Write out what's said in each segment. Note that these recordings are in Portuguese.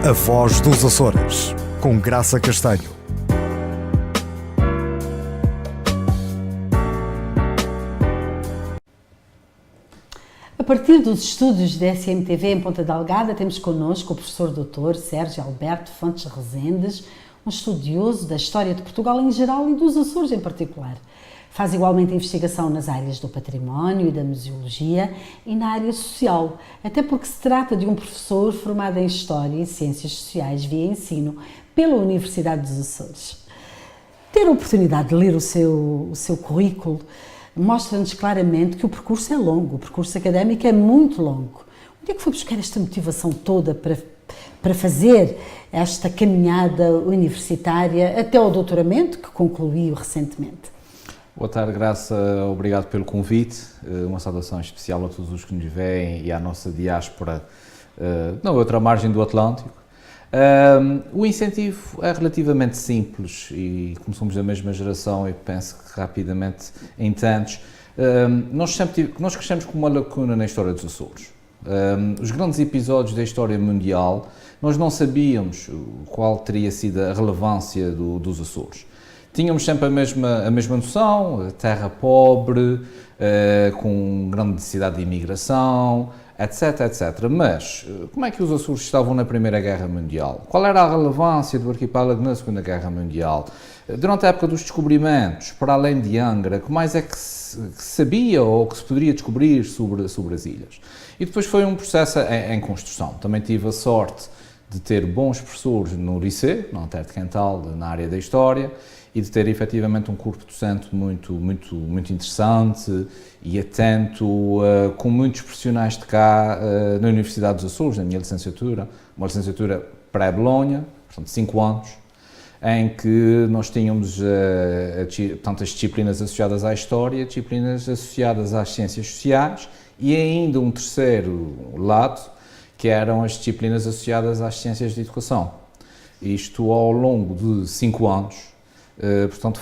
A Voz dos Açores, com Graça Castanho. A partir dos estúdios da SMTV em Ponta Delgada, temos connosco o professor Dr. Sérgio Alberto Fontes Rezendes, um estudioso da história de Portugal em geral e dos Açores em particular. Faz igualmente investigação nas áreas do património e da museologia e na área social, até porque se trata de um professor formado em História e Ciências Sociais via ensino pela Universidade dos Açores. Ter a oportunidade de ler o seu currículo mostra-nos claramente que o percurso é longo, o percurso académico é muito longo. Onde é que foi buscar esta motivação toda para fazer esta caminhada universitária até ao doutoramento, que concluiu recentemente? Boa tarde, Graça. Obrigado pelo convite. Uma saudação especial a todos os que nos veem e à nossa diáspora na outra margem do Atlântico. O incentivo é relativamente simples e, como somos da mesma geração, eu penso que rapidamente entendes, nós crescemos com uma lacuna na história dos Açores. Os grandes episódios da história mundial, nós não sabíamos qual teria sido a relevância dos Açores. Tínhamos sempre a mesma noção, terra pobre, com grande necessidade de imigração, etc, etc. Mas, como é que os Açores estavam na Primeira Guerra Mundial? Qual era a relevância do arquipélago na Segunda Guerra Mundial? Durante a época dos descobrimentos, para além de Angra, que mais é que se sabia ou que se poderia descobrir sobre as ilhas? E depois foi um processo em construção. Também tive a sorte de ter bons professores no liceu, no Alter de Quental, na área da História, e de ter efetivamente um corpo docente muito interessante e atento, com muitos profissionais de cá na Universidade dos Açores, na minha licenciatura, uma licenciatura pré-Bolonha, portanto 5 anos, em que nós tínhamos portanto, as disciplinas associadas à História, disciplinas associadas às Ciências Sociais e ainda um terceiro lado, que eram as disciplinas associadas às Ciências de Educação. Isto ao longo de 5 anos, portanto,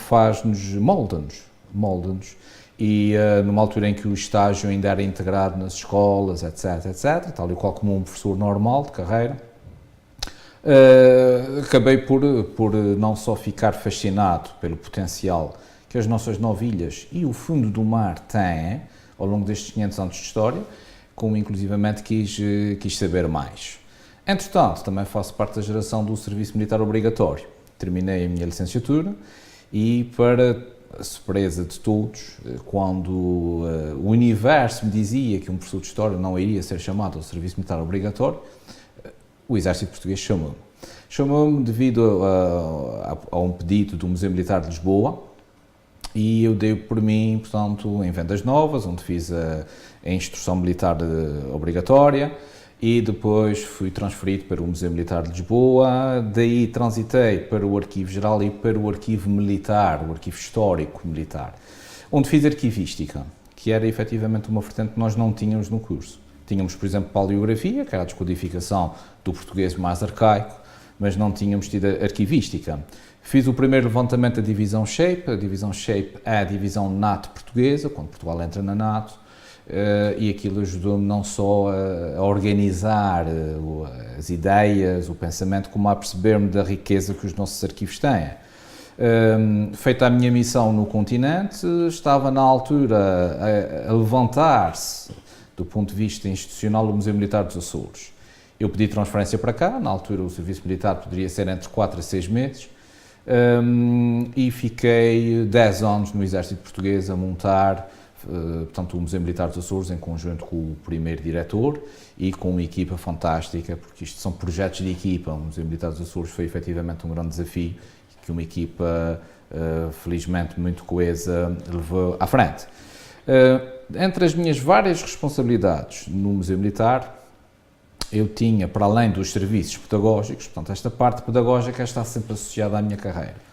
molda-nos, e numa altura em que o estágio ainda era integrado nas escolas, etc, etc, tal e qual como um professor normal de carreira, acabei por não só ficar fascinado pelo potencial que as nossas novilhas e o fundo do mar têm ao longo destes 500 anos de história, como inclusivamente quis saber mais. Entretanto, também faço parte da geração do serviço militar obrigatório. Terminei a minha licenciatura e, para a surpresa de todos, quando o universo me dizia que um professor de História não iria ser chamado ao serviço militar obrigatório, o Exército Português chamou-me. Chamou-me devido a um pedido do Museu Militar de Lisboa e eu dei por mim, portanto, em Vendas Novas, onde fiz a instrução militar obrigatória, e depois fui transferido para o Museu Militar de Lisboa, daí transitei para o Arquivo Geral e para o Arquivo Militar, o Arquivo Histórico Militar, onde fiz Arquivística, que era efetivamente uma vertente que nós não tínhamos no curso. Tínhamos, por exemplo, Paleografia, que era a descodificação do português mais arcaico, mas não tínhamos tido Arquivística. Fiz o primeiro levantamento da divisão SHAPE, a divisão SHAPE é a divisão NATO portuguesa, quando Portugal entra na NATO, e aquilo ajudou-me não só a organizar as ideias, o pensamento, como a perceber-me da riqueza que os nossos arquivos têm. Feita a minha missão no continente, estava na altura a levantar-se, do ponto de vista institucional, o Museu Militar dos Açores. Eu pedi transferência para cá, na altura o serviço militar poderia ser entre 4 a 6 meses, e fiquei 10 anos no Exército Português a montar portanto, o Museu Militar dos Açores, em conjunto com o primeiro diretor e com uma equipa fantástica, porque isto são projetos de equipa. O Museu Militar dos Açores foi efetivamente um grande desafio que uma equipa, felizmente muito coesa, levou à frente. Entre as minhas várias responsabilidades no Museu Militar, eu tinha, para além dos serviços pedagógicos, portanto, esta parte pedagógica está sempre associada à minha carreira.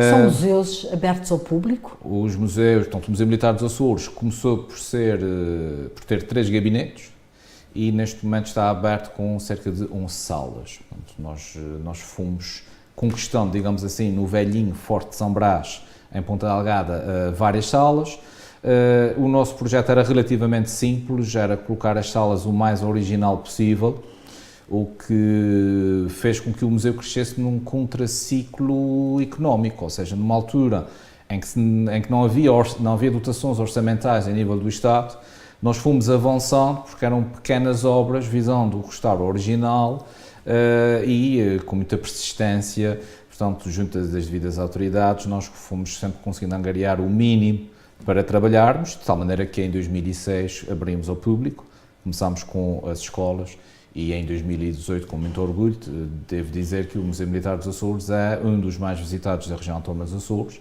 São museus abertos ao público? Os museus, portanto, o Museu Militar dos Açores começou por ter 3 gabinetes e neste momento está aberto com cerca de 11 salas. Portanto, nós fomos conquistando, digamos assim, no velhinho Forte de São Brás, em Ponta Delgada, várias salas. O nosso projeto era relativamente simples, era colocar as salas o mais original possível. o que fez com que o museu crescesse num contraciclo económico, ou seja, numa altura em que não havia dotações orçamentais a nível do Estado, nós fomos avançando porque eram pequenas obras visando o restauro original e com muita persistência, portanto, junto das devidas autoridades, nós fomos sempre conseguindo angariar o mínimo para trabalharmos, de tal maneira que em 2006 abrimos ao público, começámos com as escolas e em 2018, com muito orgulho, devo dizer que o Museu Militar dos Açores é um dos mais visitados da região autónoma dos Açores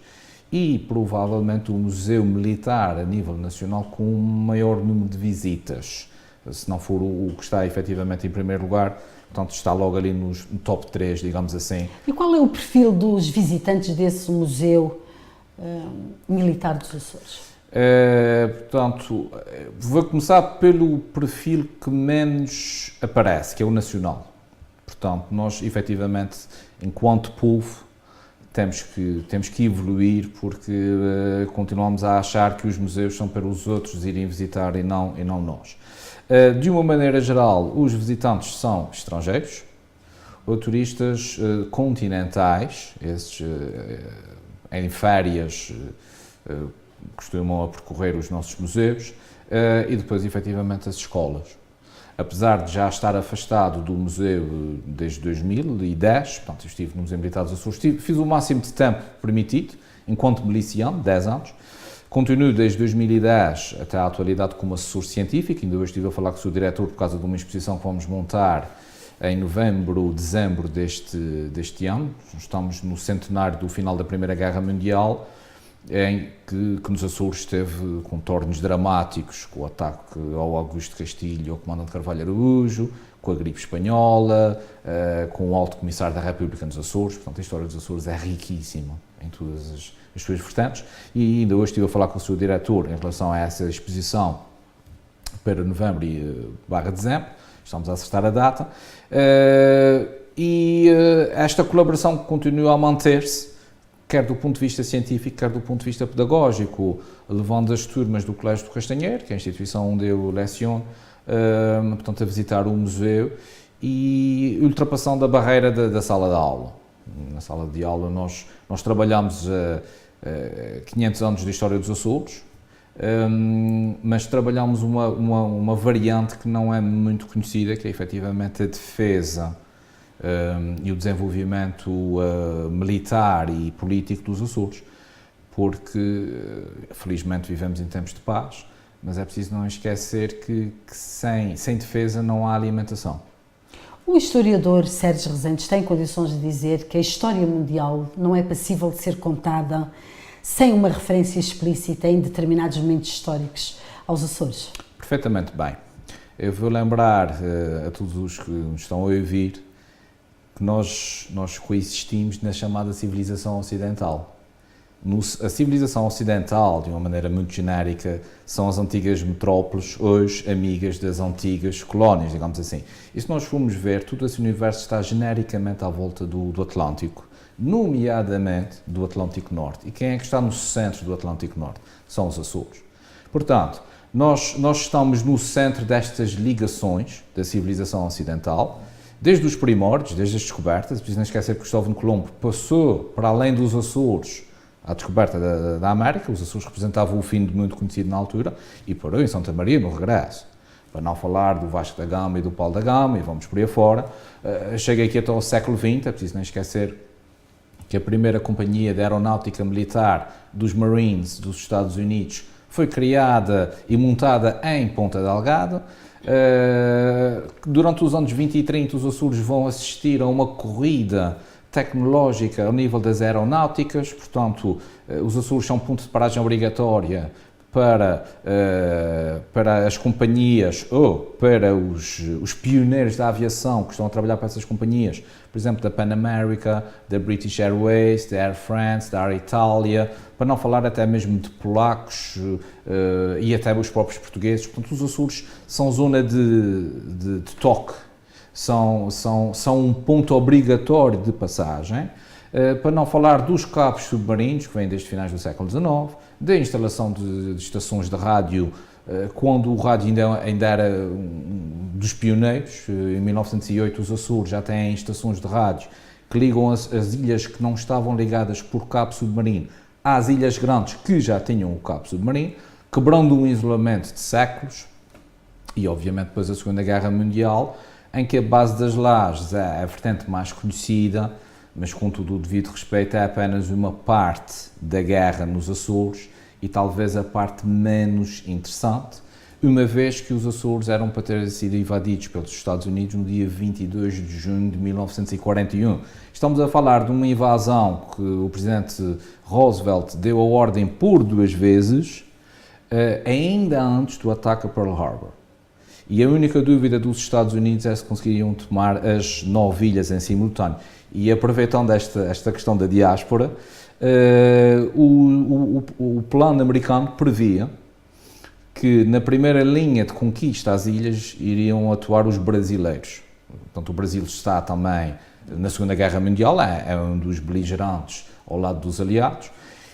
e provavelmente o museu militar a nível nacional com o maior número de visitas, se não for o que está efetivamente em primeiro lugar, portanto está logo ali no top 3, digamos assim. E qual é o perfil dos visitantes desse museu militar dos Açores? Portanto, vou começar pelo perfil que menos aparece, que é o nacional. Portanto, nós efetivamente, enquanto povo, temos que evoluir porque continuamos a achar que os museus são para os outros irem visitar e não nós. De uma maneira geral, os visitantes são estrangeiros ou turistas continentais, esses em férias costumam a percorrer os nossos museus e depois, efetivamente, as escolas. Apesar de já estar afastado do museu desde 2010, portanto, eu estive no Museu Militar dos Açores, fiz o máximo de tempo permitido, enquanto miliciano, 10 anos. Continuo desde 2010 até à atualidade como assessor científico, ainda hoje estive a falar com o seu diretor por causa de uma exposição que vamos montar em novembro, dezembro deste ano. Estamos no centenário do final da Primeira Guerra Mundial, em que nos Açores esteve contornos dramáticos, com o ataque ao Augusto Castilho, ao comandante Carvalho Araújo, com a gripe espanhola, com o alto comissário da República nos Açores. Portanto, a história dos Açores é riquíssima em todas as suas vertentes. E ainda hoje estive a falar com o seu diretor em relação a essa exposição para novembro e dezembro. Estamos a acertar a data. Esta colaboração continua a manter-se, quer do ponto de vista científico, quer do ponto de vista pedagógico, levando as turmas do Colégio do Castanheiro, que é a instituição onde eu leciono, portanto, a visitar o museu e ultrapassando a barreira da sala de aula. Na sala de aula nós trabalhamos 500 anos de história dos Açores, mas trabalhamos uma variante que não é muito conhecida, que é efetivamente a defesa e o desenvolvimento militar e político dos Açores, porque felizmente vivemos em tempos de paz, mas é preciso não esquecer que sem defesa não há alimentação. O historiador Sérgio Rezendes tem condições de dizer que a história mundial não é passível de ser contada sem uma referência explícita em determinados momentos históricos aos Açores? Perfeitamente bem. Eu vou lembrar a todos os que nos estão a ouvir que nós coexistimos na chamada civilização ocidental. A civilização ocidental, de uma maneira muito genérica, são as antigas metrópoles, hoje amigas das antigas colónias, digamos assim. E se nós formos ver, todo esse universo está genericamente à volta do Atlântico, nomeadamente do Atlântico Norte. E quem é que está no centro do Atlântico Norte? São os Açores. Portanto, nós estamos no centro destas ligações da civilização ocidental, desde os primórdios, desde as descobertas. Preciso não esquecer que Cristóvão Colombo passou para além dos Açores à descoberta da América. Os Açores representavam o fim do mundo conhecido na altura e parou em Santa Maria no regresso. Para não falar do Vasco da Gama e do Paulo da Gama, e vamos por aí afora. Cheguei aqui até ao século XX, é preciso não esquecer que a primeira companhia de aeronáutica militar dos Marines dos Estados Unidos foi criada e montada em Ponta Delgada. Durante os anos 20 e 30 os Açores vão assistir a uma corrida tecnológica ao nível das aeronáuticas, portanto os Açores são ponto de paragem obrigatória para as companhias ou para os pioneiros da aviação que estão a trabalhar para essas companhias, por exemplo, da Pan America, da British Airways, da Air France, da Air Italia, para não falar até mesmo de polacos e até os próprios portugueses. Portanto, os Açores são zona de toque, são um ponto obrigatório de passagem, para não falar dos cabos submarinos, que vêm desde finais do século XIX, da instalação de estações de rádio, quando o rádio ainda era dos pioneiros. Em 1908 os Açores já têm estações de rádio que ligam as ilhas que não estavam ligadas por cabo submarino às ilhas grandes que já tinham o cabo submarino, quebrando um isolamento de séculos. E obviamente depois a Segunda Guerra Mundial, em que a base das lajes é a vertente mais conhecida, mas com todo o devido respeito é apenas uma parte da guerra nos Açores e talvez a parte menos interessante, uma vez que os Açores eram para ter sido invadidos pelos Estados Unidos no dia 22 de junho de 1941. Estamos a falar de uma invasão que o presidente Roosevelt deu a ordem por 2 vezes, ainda antes do ataque a Pearl Harbor. E a única dúvida dos Estados Unidos é se conseguiriam tomar as 9 ilhas em simultâneo. E aproveitando esta questão da diáspora, o plano americano previa que na primeira linha de conquista às ilhas iriam atuar os brasileiros. Portanto, o Brasil está também na Segunda Guerra Mundial, é um dos beligerantes ao lado dos aliados,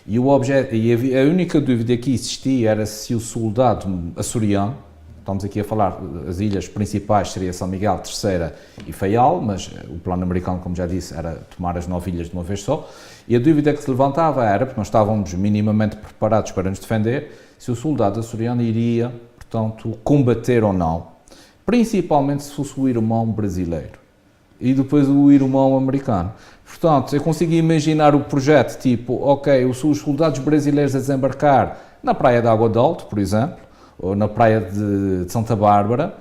e a única dúvida que existia era se o soldado açoriano, estamos aqui a falar, as ilhas principais seria São Miguel, Terceira e Faial, mas o plano americano, como já disse, era tomar as 9 ilhas de uma vez só, e a dúvida que se levantava era, porque nós estávamos minimamente preparados para nos defender, se o soldado açoriano iria, portanto, combater ou não, principalmente se fosse o irmão brasileiro e depois o irmão americano. Portanto, eu consigo imaginar o projeto tipo, ok, os soldados brasileiros a desembarcar na praia de Água de Alto, por exemplo, ou na praia de Santa Bárbara,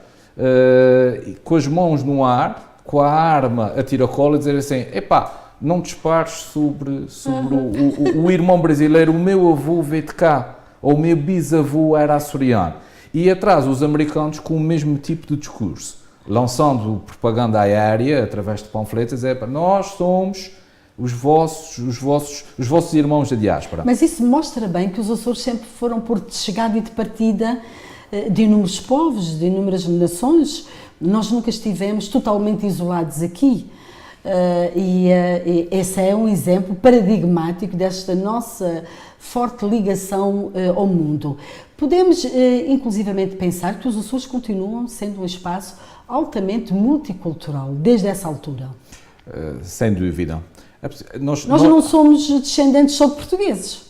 com as mãos no ar, com a arma a tiracola e dizer assim, epá, não dispares sobre o irmão brasileiro, o meu avô veio de cá, ou o meu bisavô era açoriano. E atrás os americanos com o mesmo tipo de discurso, lançando propaganda aérea através de panfletos, nós somos os vossos irmãos da diáspora. Mas isso mostra bem que os Açores sempre foram porto de chegada e de partida de inúmeros povos, de inúmeras nações. Nós nunca estivemos totalmente isolados aqui. E esse é um exemplo paradigmático desta nossa forte ligação ao mundo. Podemos, inclusivamente, pensar que os Açores continuam sendo um espaço altamente multicultural, desde essa altura. Sem dúvida. Nós não somos descendentes só de portugueses.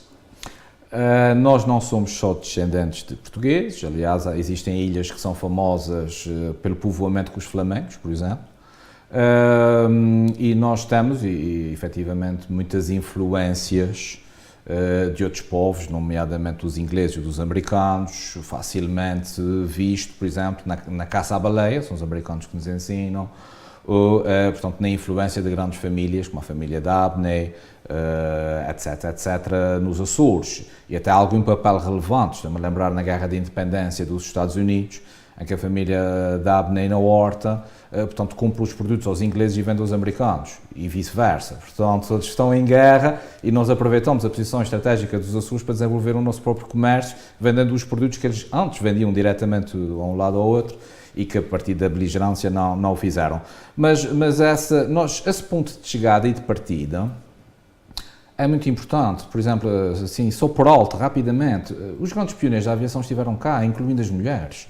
Nós não somos só descendentes de portugueses, aliás, existem ilhas que são famosas pelo povoamento com os flamengos, por exemplo, e nós temos, efetivamente, muitas influências de outros povos, nomeadamente os ingleses e dos americanos, facilmente visto, por exemplo, na caça à baleia, são os americanos que nos ensinam, ou, portanto, na influência de grandes famílias, como a família Dabney, etc., nos Açores. E até algum papel relevante, estou-me a lembrar na Guerra de Independência dos Estados Unidos, em que a família Dabney na horta, portanto, compra os produtos aos ingleses e vende aos americanos, e vice-versa. Portanto, todos estão em guerra e nós aproveitamos a posição estratégica dos Açores para desenvolver o nosso próprio comércio, vendendo os produtos que eles antes vendiam diretamente a um lado ou ao outro, e que a partir da beligerância não o fizeram. Mas esse ponto de chegada e de partida é muito importante. Por exemplo, assim, só por alto, rapidamente, os grandes pioneiros da aviação estiveram cá, incluindo as mulheres.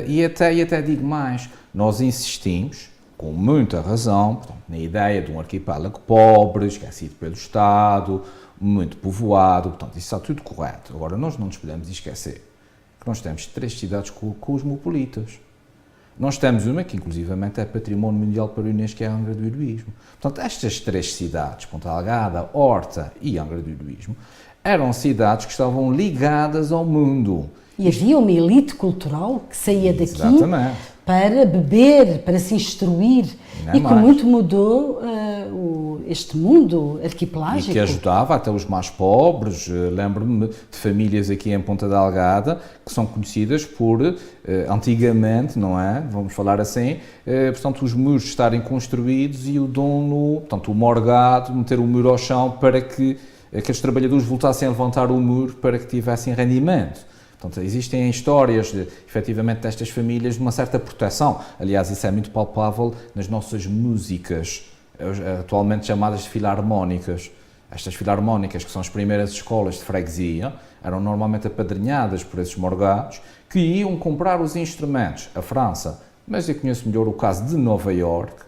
E até digo mais, nós insistimos, com muita razão, portanto, na ideia de um arquipélago pobre, esquecido pelo Estado, muito povoado, portanto, isso está tudo correto. Agora, nós não nos podemos esquecer que nós temos 3 cidades cosmopolitas. Nós temos uma que, inclusivamente, é património mundial para a Unesco, que é a Angra do Heroísmo. Portanto, estas 3 cidades, Ponta Delgada, Horta e Angra do Heroísmo, eram cidades que estavam ligadas ao mundo. E havia uma elite cultural que saía daqui Exatamente. Para beber, para se instruir, e que muito mudou este mundo arquipelágico. E que ajudava até os mais pobres. Lembro-me de famílias aqui em Ponta Delgada que são conhecidas por, antigamente, não é? Vamos falar assim, portanto, os muros estarem construídos e o dono, portanto, o morgado, meter o muro ao chão para que aqueles trabalhadores voltassem a levantar o muro para que tivessem rendimento. Portanto, existem histórias, efetivamente, destas famílias de uma certa proteção. Aliás, isso é muito palpável nas nossas músicas, atualmente chamadas de filarmónicas. Estas filarmónicas, que são as primeiras escolas de freguesia, eram normalmente apadrinhadas por esses morgados, que iam comprar os instrumentos à França, mas eu conheço melhor o caso de Nova Iorque,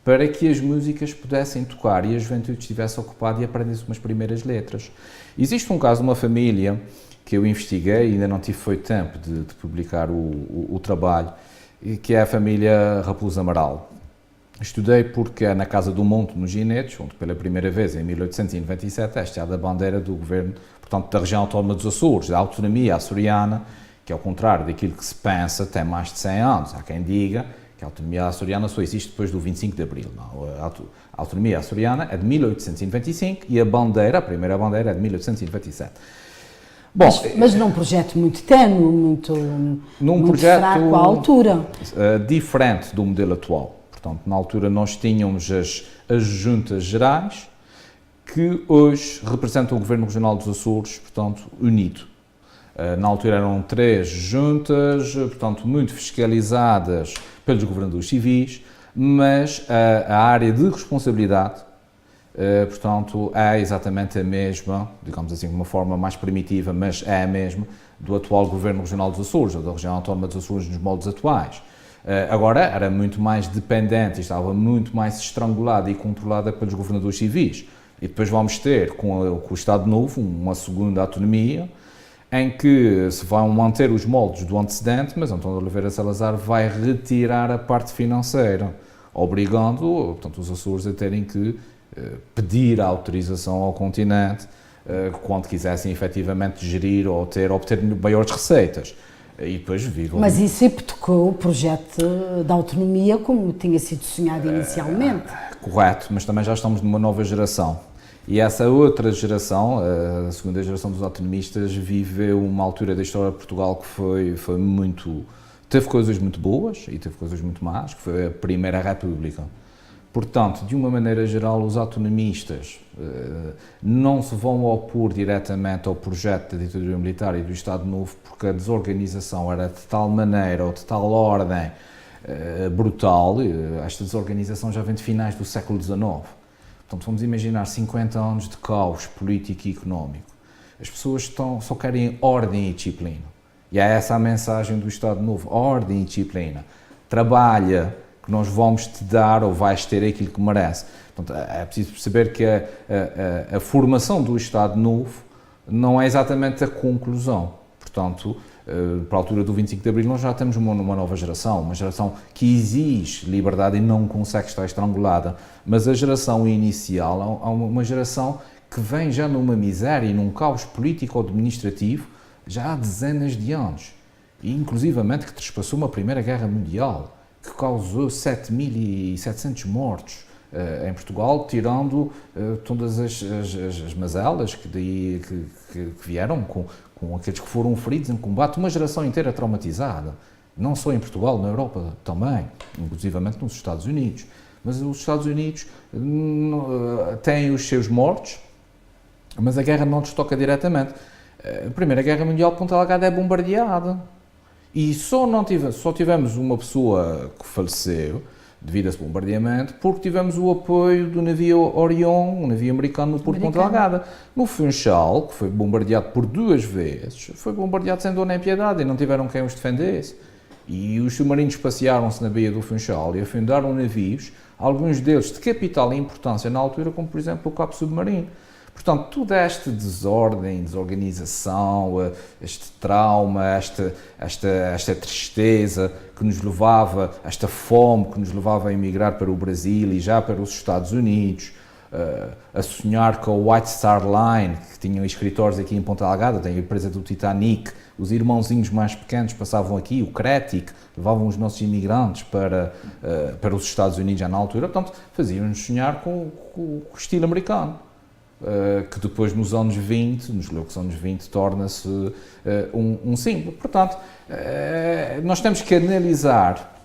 para que as músicas pudessem tocar e a juventude estivesse ocupada e aprendesse umas primeiras letras. Existe um caso de uma família que eu investiguei e ainda não tive foi tempo de publicar o trabalho, que é a família Raposo Amaral. Estudei porque é na Casa do Monte, nos Ginetes, onde pela primeira vez, em 1897, esta é a da bandeira do governo, portanto, da região autónoma dos Açores, da autonomia açoriana, que ao contrário daquilo que se pensa, tem mais de 100 anos. Há quem diga que a autonomia açoriana só existe depois do 25 de Abril. Não, a autonomia açoriana é de 1895 e a bandeira, a primeira bandeira, é de 1897. Bom, mas num projeto muito ténue, muito projeto, fraco à altura. Diferente do modelo atual. Portanto, na altura nós tínhamos as juntas gerais, que hoje representam o Governo Regional dos Açores, portanto, unido. Na altura eram 3 juntas, portanto, muito fiscalizadas pelos governadores civis, mas a área de responsabilidade, portanto, é exatamente a mesma, digamos assim, de uma forma mais primitiva, mas é a mesma do atual Governo Regional dos Açores, ou da região autónoma dos Açores nos moldes atuais. Agora era muito mais dependente, estava muito mais estrangulada e controlada pelos governadores civis. E depois vamos ter, com o Estado Novo, uma segunda autonomia, em que se vão manter os moldes do antecedente, mas António de Oliveira Salazar vai retirar a parte financeira, obrigando, portanto, os Açores a terem que pedir a autorização ao continente quando quisessem efetivamente gerir ou obter maiores receitas. E depois viram. Mas isso hipotecou o projeto da autonomia como tinha sido sonhado inicialmente. Correto, mas também já estamos numa nova geração. E essa outra geração, a segunda geração dos autonomistas, viveu uma altura da história de Portugal que foi muito... Teve coisas muito boas e teve coisas muito más, que foi a Primeira República. Portanto, de uma maneira geral, os autonomistas não se vão opor diretamente ao projeto da ditadura militar e do Estado Novo, porque a desorganização era de tal maneira ou de tal ordem brutal. Esta desorganização já vem de finais do século XIX. Portanto, vamos imaginar 50 anos de caos político e económico. As pessoas só querem ordem e disciplina. E é essa a mensagem do Estado Novo: ordem e disciplina. Trabalha, que nós vamos te dar ou vais ter aquilo que merece. Portanto, é preciso perceber que a formação do Estado Novo não é exatamente a conclusão. Portanto, para a altura do 25 de Abril, nós já temos uma nova geração, uma geração que exige liberdade e não consegue estar estrangulada. Mas a geração inicial é uma geração que vem já numa miséria e num caos político-administrativo já há dezenas de anos. E, inclusivamente, que trespassou uma Primeira Guerra Mundial, que causou 7.700 mortos em Portugal, tirando todas as mazelas que vieram com aqueles que foram feridos em combate, uma geração inteira traumatizada, não só em Portugal, na Europa também, inclusivamente nos Estados Unidos. Mas os Estados Unidos têm os seus mortos, mas a guerra não lhes toca diretamente. A Primeira Guerra Mundial, Ponta Delgada é bombardeada. E só tivemos uma pessoa que faleceu devido a esse bombardeamento porque tivemos o apoio do navio Orion, um navio americano no Porto de Ponta Delgada. No Funchal, que foi bombardeado por 2 vezes, foi bombardeado sem dor nem piedade e não tiveram quem os defendesse. E os submarinos passearam-se na Baía do Funchal e afundaram navios, alguns deles de capital importância na altura, como por exemplo o Cabo Submarino. Portanto, toda esta desordem, desorganização, este trauma, esta tristeza que nos levava, esta fome que nos levava a emigrar para o Brasil e já para os Estados Unidos, a sonhar com a White Star Line, que tinham escritórios aqui em Ponta Delgada, tem a empresa do Titanic, os irmãozinhos mais pequenos passavam aqui, o Cretic, levavam os nossos imigrantes para os Estados Unidos já na altura, portanto, faziam-nos sonhar com o estilo americano. Que depois nos anos 20, nos loucos anos 20, torna-se um símbolo. Portanto, nós temos que analisar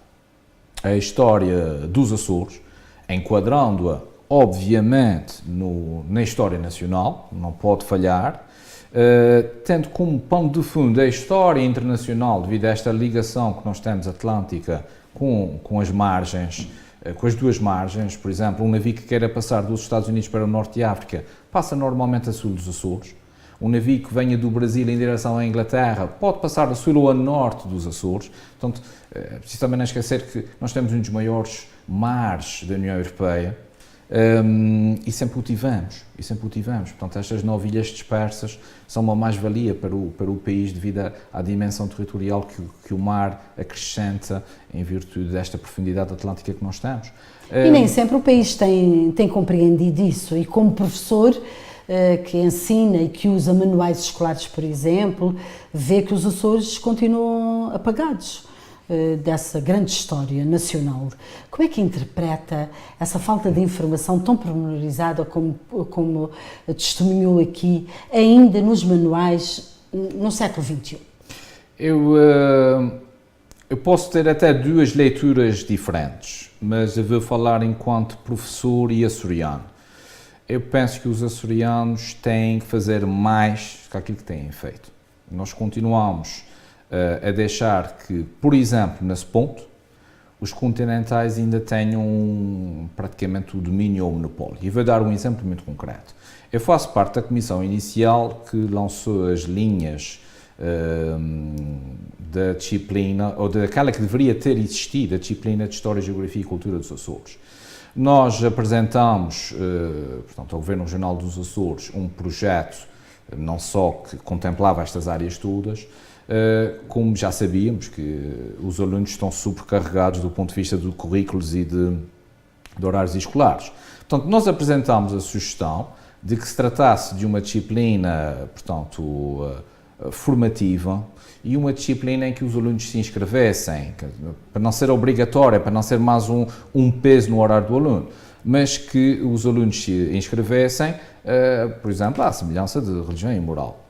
a história dos Açores, enquadrando-a, obviamente, na história nacional, não pode falhar, tendo como pano de fundo a história internacional, devido a esta ligação que nós temos atlântica com as margens com as duas margens. Por exemplo, um navio que queira passar dos Estados Unidos para o Norte de África passa normalmente a sul dos Açores. Um navio que venha do Brasil em direção à Inglaterra pode passar a sul ou a norte dos Açores. Portanto, é preciso também não esquecer que nós temos um dos maiores mares da União Europeia e sempre o tivemos. Portanto, estas 9 ilhas dispersas são uma mais-valia para o país devido à dimensão territorial que o mar acrescenta em virtude desta profundidade atlântica que nós temos. E nem sempre o país tem compreendido isso, e como professor que ensina e que usa manuais escolares, por exemplo, vê que os Açores continuam apagados dessa grande história nacional. Como é que interpreta essa falta de informação tão pormenorizada como testemunhou aqui, ainda nos manuais no século XXI? Eu posso ter até 2 leituras diferentes, mas eu vou falar enquanto professor e açoriano. Eu penso que os açorianos têm que fazer mais do que aquilo que têm feito. Nós continuamos a deixar que, por exemplo, nesse ponto, os continentais ainda tenham praticamente o domínio ou o monopólio. E vou dar um exemplo muito concreto. Eu faço parte da comissão inicial que lançou as linhas da disciplina, ou daquela que deveria ter existido, a disciplina de História, Geografia e Cultura dos Açores. Nós apresentamos, portanto, ao Governo Regional dos Açores, um projeto não só que contemplava estas áreas todas, como já sabíamos que os alunos estão supercarregados do ponto de vista de currículos e de horários escolares. Portanto, nós apresentámos a sugestão de que se tratasse de uma disciplina, portanto, formativa e uma disciplina em que os alunos se inscrevessem, para não ser obrigatória, para não ser mais um peso no horário do aluno, mas que os alunos se inscrevessem, por exemplo, à semelhança de religião e moral.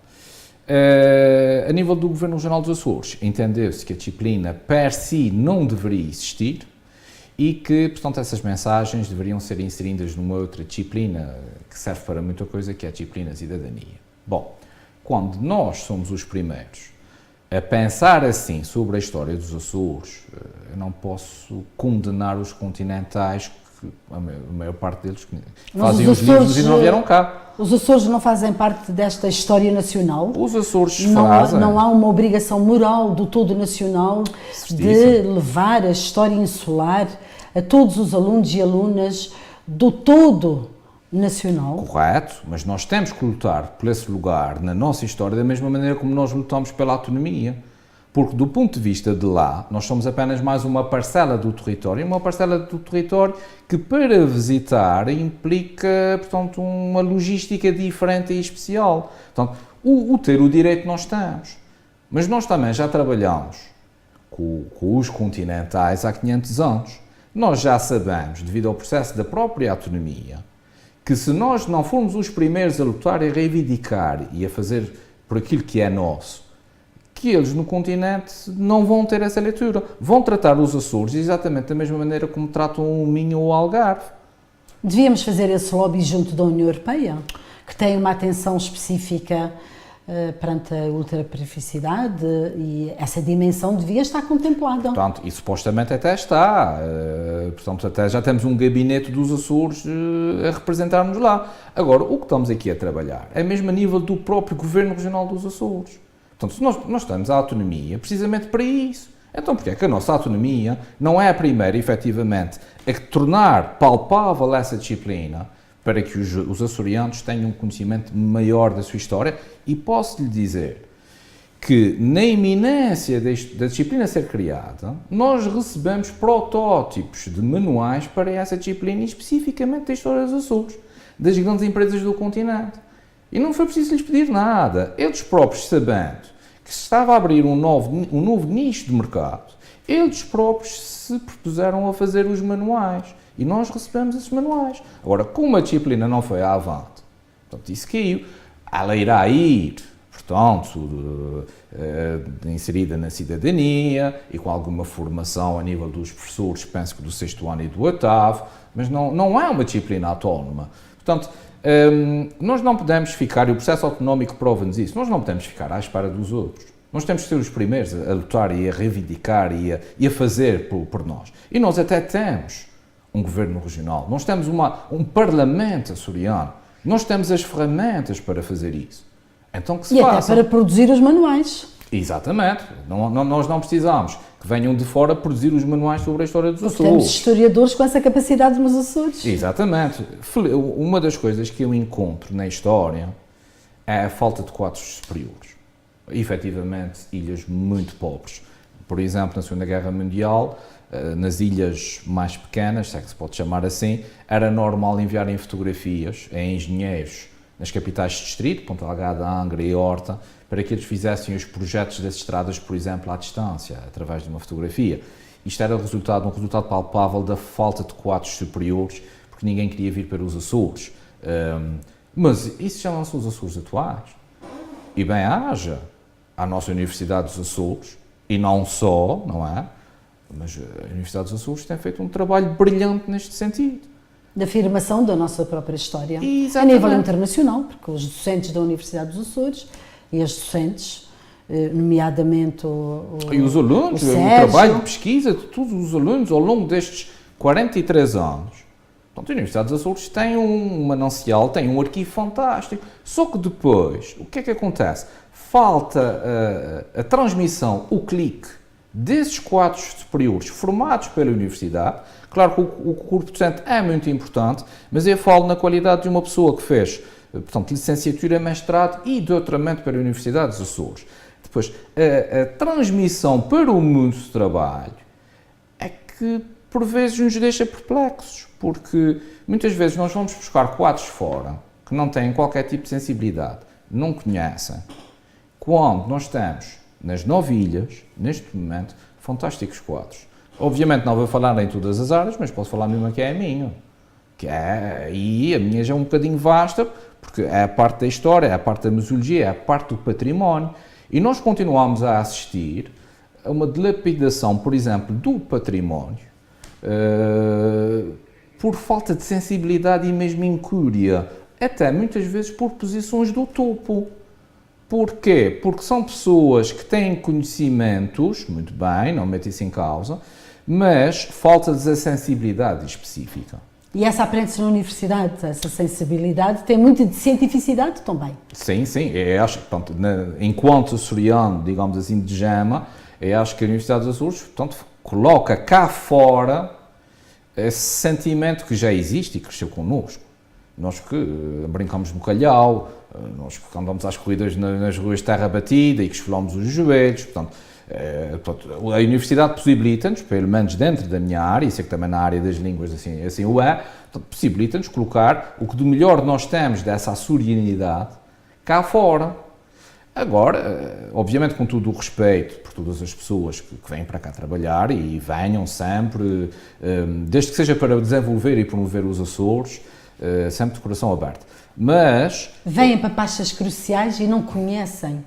A nível do Governo Regional dos Açores, entendeu-se que a disciplina per si não deveria existir e que, portanto, essas mensagens deveriam ser inseridas numa outra disciplina que serve para muita coisa, que é a disciplina de cidadania. Bom, quando nós somos os primeiros a pensar assim sobre a história dos Açores, eu não posso condenar os continentais, que a maior parte deles fazem os livros e não vieram cá. Os Açores não fazem parte desta história nacional? Os Açores fazem. Não há uma obrigação moral do todo nacional de levar a história insular a todos os alunos e alunas do todo nacional? Correto, mas nós temos que lutar por esse lugar na nossa história da mesma maneira como nós lutamos pela autonomia. Porque, do ponto de vista de lá, nós somos apenas mais uma parcela do território que, para visitar, implica, portanto, uma logística diferente e especial. Portanto, o ter o direito nós temos, mas nós também já trabalhamos com os continentais há 500 anos. Nós já sabemos, devido ao processo da própria autonomia, que se nós não formos os primeiros a lutar e a reivindicar e a fazer por aquilo que é nosso, que eles no continente não vão ter essa leitura. Vão tratar os Açores exatamente da mesma maneira como tratam o Minho ou o Algarve. Devíamos fazer esse lobby junto da União Europeia, que tem uma atenção específica perante a ultraperificidade, e essa dimensão devia estar contemplada. Portanto, e supostamente até está. Portanto, até já temos um gabinete dos Açores a representar-nos lá. Agora, o que estamos aqui a trabalhar é mesmo a nível do próprio Governo Regional dos Açores. Portanto, se nós temos a autonomia precisamente para isso. Então, porque é que a nossa autonomia não é a primeira, efetivamente, a tornar palpável essa disciplina para que os açorianos tenham um conhecimento maior da sua história? E posso-lhe dizer que, na iminência da disciplina ser criada, nós recebemos protótipos de manuais para essa disciplina, especificamente da história dos Açores, das grandes empresas do continente. E não foi preciso lhes pedir nada. Eles próprios, sabendo que se estava a abrir um novo nicho de mercado, eles próprios se propuseram a fazer os manuais. E nós recebemos esses manuais. Agora, como a disciplina não foi à avante, portanto, isso caiu. Ela irá ir, portanto, inserida na cidadania e com alguma formação a nível dos professores, penso que do 6º ano e do 8º, mas não é uma disciplina autónoma. Portanto, nós não podemos ficar, e o processo autonómico prova-nos isso, nós não podemos ficar à espera dos outros. Nós temos que ser os primeiros a lutar e a reivindicar e a fazer por nós. E nós até temos um governo regional, nós temos um parlamento açoriano, nós temos as ferramentas para fazer isso. Então que se faça. Até para produzir os manuais. Exatamente. Nós não precisamos que venham de fora produzir os manuais sobre a história dos Açores. Temos historiadores com essa capacidade nos Açores. Exatamente. Uma das coisas que eu encontro na história é a falta de quadros superiores. Efetivamente, ilhas muito pobres. Por exemplo, na Segunda Guerra Mundial, nas ilhas mais pequenas, se é que se pode chamar assim, era normal enviarem fotografias a engenheiros nas capitais de distrito, Ponta Delgada, Angra e Horta, para que eles fizessem os projetos das estradas, por exemplo, à distância, através de uma fotografia. Isto era um resultado palpável da falta de quadros superiores, porque ninguém queria vir para os Açores. Mas isso já não são os Açores atuais. E bem haja à nossa Universidade dos Açores, e não só, não é? Mas a Universidade dos Açores tem feito um trabalho brilhante neste sentido. De afirmação da nossa própria história. Exatamente. A nível internacional, porque os docentes da Universidade dos Açores e as docentes, nomeadamente e os alunos, o trabalho de pesquisa de todos os alunos ao longo destes 43 anos. Portanto, a Universidade dos Açores tem um manancial, tem um arquivo fantástico. Só que depois, o que é que acontece? Falta a transmissão, o clique desses quadros superiores formados pela Universidade. Claro que o corpo docente é muito importante, mas eu falo na qualidade de uma pessoa que fez, portanto, licenciatura, mestrado e doutoramento pela Universidade dos Açores. Depois, a transmissão para o mundo do trabalho é que, por vezes, nos deixa perplexos, porque muitas vezes nós vamos buscar quadros fora que não têm qualquer tipo de sensibilidade, não conhecem, quando nós temos nas 9 ilhas, neste momento, fantásticos quadros. Obviamente não vou falar em todas as áreas, mas posso falar mesmo que é a minha. E a minha já é um bocadinho vasta, porque é a parte da história, é a parte da museologia, é a parte do património. E nós continuamos a assistir a uma dilapidação, por exemplo, do património, por falta de sensibilidade e mesmo incúria, até muitas vezes por posições do topo. Porquê? Porque são pessoas que têm conhecimentos, muito bem, não meto isso em causa, mas falta-lhes a sensibilidade específica. E essa aprende-se na universidade, essa sensibilidade, tem muito de cientificidade também. Sim, eu acho que, portanto, enquanto açoriano, digamos assim, de gema, eu acho que a Universidade dos Açores, portanto, coloca cá fora esse sentimento que já existe e cresceu connosco. Nós que brincamos no calhau, nós que andamos às corridas nas ruas de terra batida e que esfolamos os joelhos, portanto, a Universidade possibilita-nos, pelo menos dentro da minha área, e sei que também na área das línguas assim o é, possibilita-nos colocar o que de melhor nós temos dessa açorianidade cá fora. Agora, obviamente com todo o respeito por todas as pessoas que vêm para cá trabalhar e venham sempre, desde que seja para desenvolver e promover os Açores, sempre de coração aberto. Mas vêm para pastas cruciais e não conhecem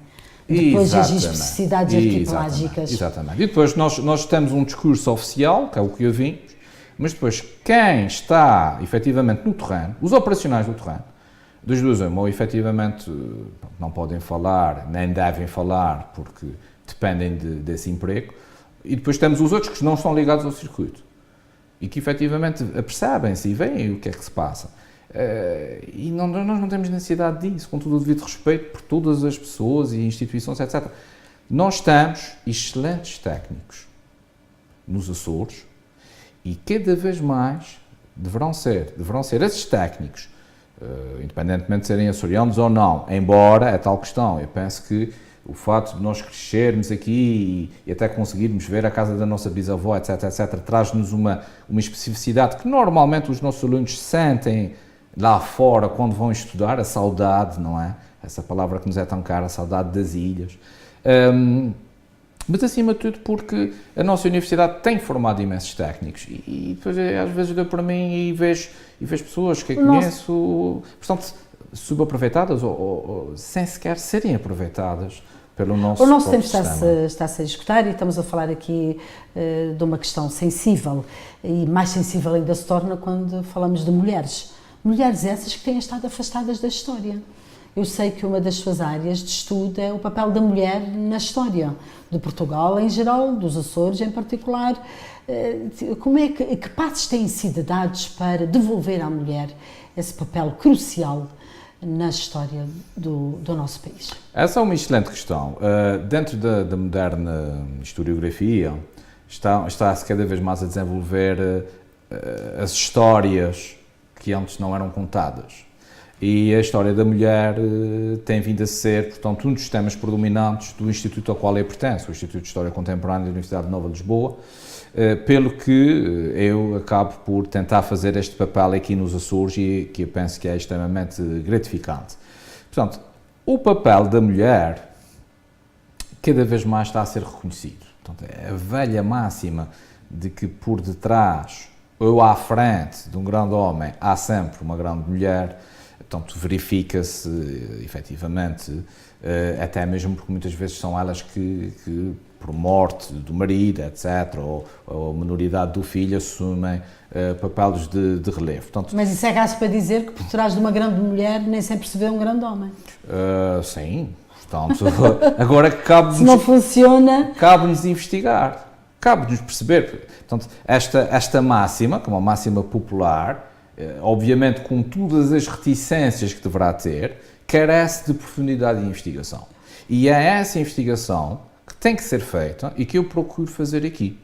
depois as especificidades arquipelagicas. Exatamente. E depois nós temos um discurso oficial, que é o que ouvimos, mas depois quem está efetivamente no terreno, os operacionais do terreno, das duas uma, ou efetivamente não podem falar, nem devem falar, porque dependem desse emprego, e depois temos os outros que não estão ligados ao circuito e que efetivamente apercebem-se e veem o que é que se passa. E nós não temos necessidade disso, com todo o devido respeito por todas as pessoas e instituições, etc. Nós temos excelentes técnicos nos Açores e cada vez mais deverão ser esses técnicos, independentemente de serem açorianos ou não, embora é tal questão, eu penso que o fato de nós crescermos aqui e até conseguirmos ver a casa da nossa bisavó, etc., traz-nos uma especificidade que normalmente os nossos alunos sentem lá fora quando vão estudar, a saudade, não é? Essa palavra que nos é tão cara, a saudade das ilhas. Mas acima de tudo porque a nossa universidade tem formado imensos técnicos e depois às vezes dou para mim e vejo pessoas que eu conheço, portanto, subaproveitadas ou sem sequer serem aproveitadas pelo nosso O nosso tempo sistema. está-se a esgotar e estamos a falar aqui de uma questão sensível e mais sensível ainda se torna quando falamos de mulheres. Mulheres essas que têm estado afastadas da história Eu sei que uma das suas áreas de estudo é o papel da mulher na história de Portugal em geral, dos Açores em particular. Como é que passos têm sido dados para devolver à mulher esse papel crucial na história do nosso país? Essa é uma excelente questão. Dentro da moderna historiografia, está-se cada vez mais a desenvolver as histórias que antes não eram contadas. E a história da mulher tem vindo a ser, portanto, um dos temas predominantes do instituto ao qual eu pertenço, o Instituto de História Contemporânea da Universidade Nova de Lisboa, pelo que eu acabo por tentar fazer este papel aqui nos Açores e que eu penso que é extremamente gratificante. Portanto, o papel da mulher cada vez mais está a ser reconhecido. Portanto, a velha máxima de que por detrás ou à frente de um grande homem há sempre uma grande mulher, portanto, verifica-se efetivamente, até mesmo porque muitas vezes são elas que por morte do marido, etc., ou minoridade do filho, assumem papéis de relevo. Portanto, mas isso é caso para dizer que por trás de uma grande mulher nem sempre se vê um grande homem. Sim, portanto, agora cabe-nos... Se não funciona... Cabe-nos investigar, cabe-nos perceber. Portanto, esta máxima, que é uma máxima popular, obviamente com todas as reticências que deverá ter, carece de profundidade de investigação. E é essa investigação que tem que ser feita e que eu procuro fazer aqui.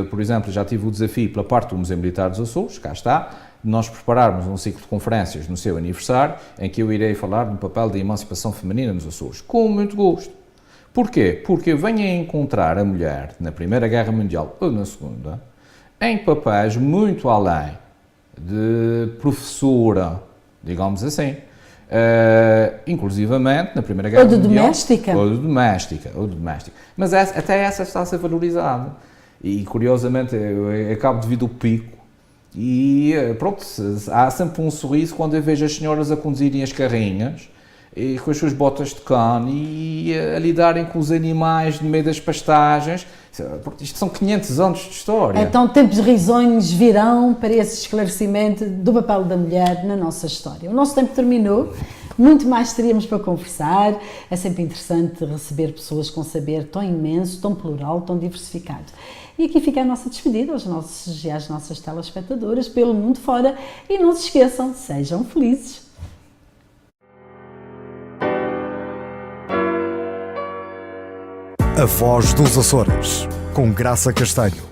Por exemplo, já tive o desafio pela parte do Museu Militar dos Açores, cá está, de nós prepararmos um ciclo de conferências no seu aniversário, em que eu irei falar do papel da emancipação feminina nos Açores, com muito gosto. Porquê? Porque eu venho a encontrar a mulher na Primeira Guerra Mundial ou na Segunda, em papéis muito além de professora, digamos assim, inclusivamente na Primeira Guerra Mundial. Ou de doméstica. Mas até essa está a ser valorizada. E curiosamente eu acabo de vir do Pico e pronto, há sempre um sorriso quando eu vejo as senhoras a conduzirem as carrinhas e com as suas botas de cano e a lidarem com os animais no meio das pastagens. Isto são 500 anos de história. Então tempos risonhos virão para esse esclarecimento do papel da mulher na nossa história. O nosso tempo terminou, muito mais teríamos para conversar. É sempre interessante receber pessoas com saber tão imenso, tão plural, tão diversificado. E aqui fica a nossa despedida aos nossos e às nossas telespectadoras pelo mundo fora. E não se esqueçam, sejam felizes. A Voz dos Açores, com Graça Castanho.